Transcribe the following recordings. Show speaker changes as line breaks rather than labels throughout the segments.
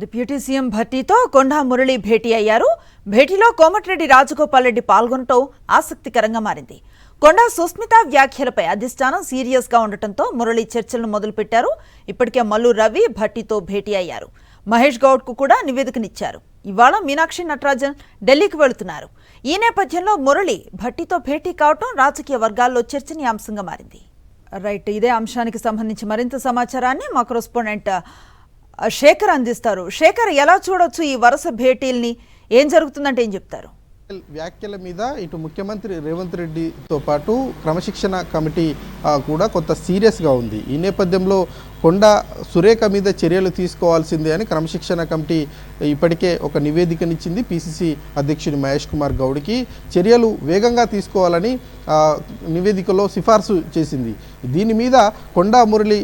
Deputy CM భట్టీతో కొండా మురళి భేటీ అయ్యారు. భేటీలో కోమటిరెడ్డి రాజగోపాల్ రెడ్డి పాల్గొనడం ఆసక్తికరంగా మారింది. కొండా సుస్మిత వ్యాఖ్యలపై అధిష్టానం సీరియస్ గా ఉండటంతో మురళి చర్చలను మొదలుపెట్టారు. ఇప్పటికే మల్లు రవి భట్టీతో భేటీ అయ్యారు. మహేష్ గౌడ్ కు కూడా నివేదికనిచ్చారు. ఇవాళ మీనాక్షి నటరాజన్ ఢిల్లీకి వెళుతున్నారు. ఈ నేపథ్యంలో మురళి భట్టీతో భేటీ కావటం రాజకీయ వర్గాల్లో చర్చనీయాంశంగా మారింది. రైట్, ఇదే అంశానికి సంబంధించి మరింత సమాచారాన్ని మా కరెస్పాండెంట్ శేఖర్ అందిస్తారు. శేఖర్, ఎలా చూడొచ్చు ఈ వరుస భేటీల్ని? ఏం జరుగుతుందంటే ఏం చెప్తారు?
వ్యాఖ్యల మీద ఇటు ముఖ్యమంత్రి రేవంత్ రెడ్డితో పాటు క్రమశిక్షణ కమిటీ కూడా కొంత సీరియస్గా ఉంది. ఈ నేపథ్యంలో కొండా సురేఖ మీద చర్యలు తీసుకోవాల్సిందే అని క్రమశిక్షణ కమిటీ ఇప్పటికే ఒక నివేదికనిచ్చింది. పిసిసి అధ్యక్షుడు మహేష్ కుమార్ గౌడ్కి చర్యలు వేగంగా తీసుకోవాలని నివేదికలో సిఫార్సు చేసింది. దీని మీద కొండా మురళి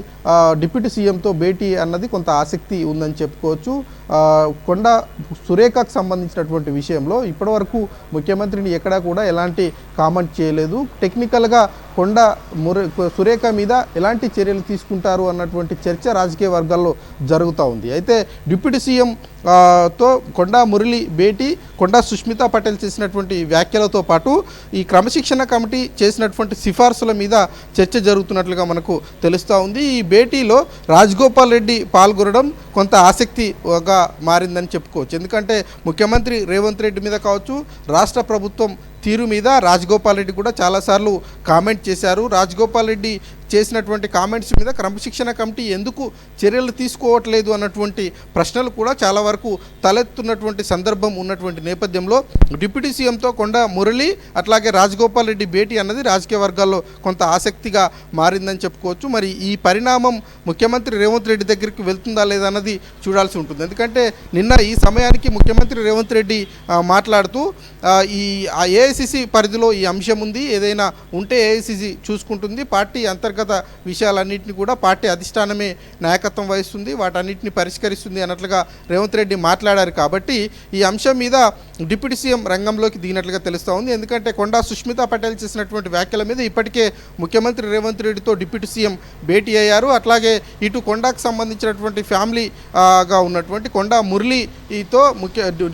డిప్యూటీ సీఎంతో భేటీ అన్నది కొంత ఆసక్తి ఉందని చెప్పుకోవచ్చు. కొండా సురేఖకు సంబంధించినటువంటి విషయంలో ఇప్పటివరకు ముఖ్యమంత్రిని ఎక్కడా కూడా ఎలాంటి కామెంట్ చేయలేదు. టెక్నికల్గా కొండా సురేఖ మీద ఎలాంటి చర్యలు తీసుకుంటారు అన్నటువంటి చర్చ రాజకీయ వర్గాల్లో జరుగుతూ ఉంది. అయితే డిప్యూటీ సీఎం తో కొండా మురళి భేటీ, కొండా సుష్మితా పటేల్ చేసినటువంటి వ్యాఖ్యలతో పాటు ఈ క్రమశిక్షణ కమిటీ చేసినటువంటి సిఫార్సుల మీద చర్చ జరుగుతున్నట్లుగా మనకు తెలుస్తూ ఉంది. ఈ భేటీలో రాజగోపాల్ రెడ్డి పాల్గొనడం కొంత ఆసక్తిగా మారిందని చెప్పుకోవచ్చు. ఎందుకంటే ముఖ్యమంత్రి రేవంత్ రెడ్డి మీద కావచ్చు, రాష్ట్ర ప్రభుత్వం తీరు మీద రాజగోపాల్ రెడ్డి కూడా చాలాసార్లు కామెంట్ చేశారు. రాజగోపాల్ రెడ్డి చేసినటువంటి కామెంట్స్ మీద క్రమశిక్షణ కమిటీ ఎందుకు చర్యలు తీసుకోవట్లేదు అన్నటువంటి ప్రశ్నలు కూడా చాలా వరకు తలెత్తున్నటువంటి సందర్భం ఉన్నటువంటి నేపథ్యంలో డిప్యూటీ సీఎంతో కొండా మురళి అట్లాగే రాజగోపాల్ రెడ్డి భేటీ అన్నది రాజకీయ వర్గాల్లో కొంత ఆసక్తిగా మారిందని చెప్పుకోవచ్చు. మరి ఈ పరిణామం ముఖ్యమంత్రి రేవంత్ రెడ్డి దగ్గరికి వెళ్తుందా లేదా అన్నది చూడాల్సి ఉంటుంది. ఎందుకంటే నిన్న ఈ సమయానికి ముఖ్యమంత్రి రేవంత్ రెడ్డి మాట్లాడుతూ ఈ ఏఐసిసి పరిధిలో ఈ అంశం ఉంది, ఏదైనా ఉంటే ఏఐసిసి చూసుకుంటుంది, పార్టీ అంతర్గత విషయాలన్నింటినీ కూడా పార్టీ అధిష్టానమే నాయకత్వం వహిస్తుంది, వాటన్నిటిని పరిష్కరిస్తుంది అన్నట్లుగా రేవంత్ రెడ్డి మాట్లాడారు. కాబట్టి ఈ అంశం మీద డిప్యూటీ సీఎం రంగంలోకి దిగినట్లుగా తెలుస్తూ ఉంది. ఎందుకంటే కొండా సుష్మితా పటేల్ చేసినటువంటి వ్యాఖ్యల మీద ఇప్పటికే ముఖ్యమంత్రి రేవంత్ రెడ్డితో డిప్యూటీ సీఎం భేటీ అయ్యారు. అట్లాగే ఇటు కొండాకు సంబంధించినటువంటి ఫ్యామిలీగా ఉన్నటువంటి కొండా మురళితో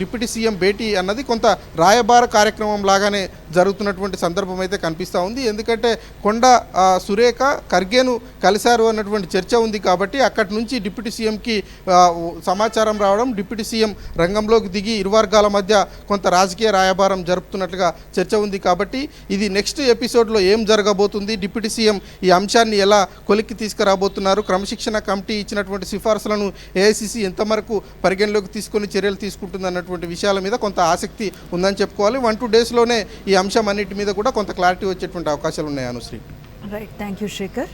డిప్యూటీ సీఎం భేటీ అన్నది కొంత రాయబార కార్యక్రమం లాగానే జరుగుతున్నటువంటి సందర్భం అయితే కనిపిస్తూ ఉంది. ఎందుకంటే కొండా సురేఖ ఖర్గేను కలిశారు అన్నటువంటి చర్చ ఉంది. కాబట్టి అక్కడి నుంచి డిప్యూటీ సీఎంకి సమాచారం రావడం, డిప్యూటీ సీఎం రంగంలోకి దిగి ఇరు వర్గాల మధ్య కొంత రాజకీయ రాయబారం జరుపుతున్నట్లుగా చర్చ ఉంది. కాబట్టి ఇది నెక్స్ట్ ఎపిసోడ్లో ఏం జరగబోతుంది, డిప్యూటీ సీఎం ఈ అంశాన్ని ఎలా కొలిక్కి తీసుకురాబోతున్నారు, క్రమశిక్షణ కమిటీ ఇచ్చినటువంటి సిఫార్సులను ఏఐసిసి ఎంతవరకు పరిగణలోకి తీసుకొని చర్యలు తీసుకుంటుంది అన్నటువంటి విషయాల మీద కొంత ఆసక్తి ఉందని చెప్పుకోవాలి. 1-2 డేస్లోనే ఈ అంశం అన్నిటి మీద కూడా కొంత క్లారిటీ వచ్చేటువంటి అవకాశాలు ఉన్నాయి. Anushree,
right, thank you Shekhar.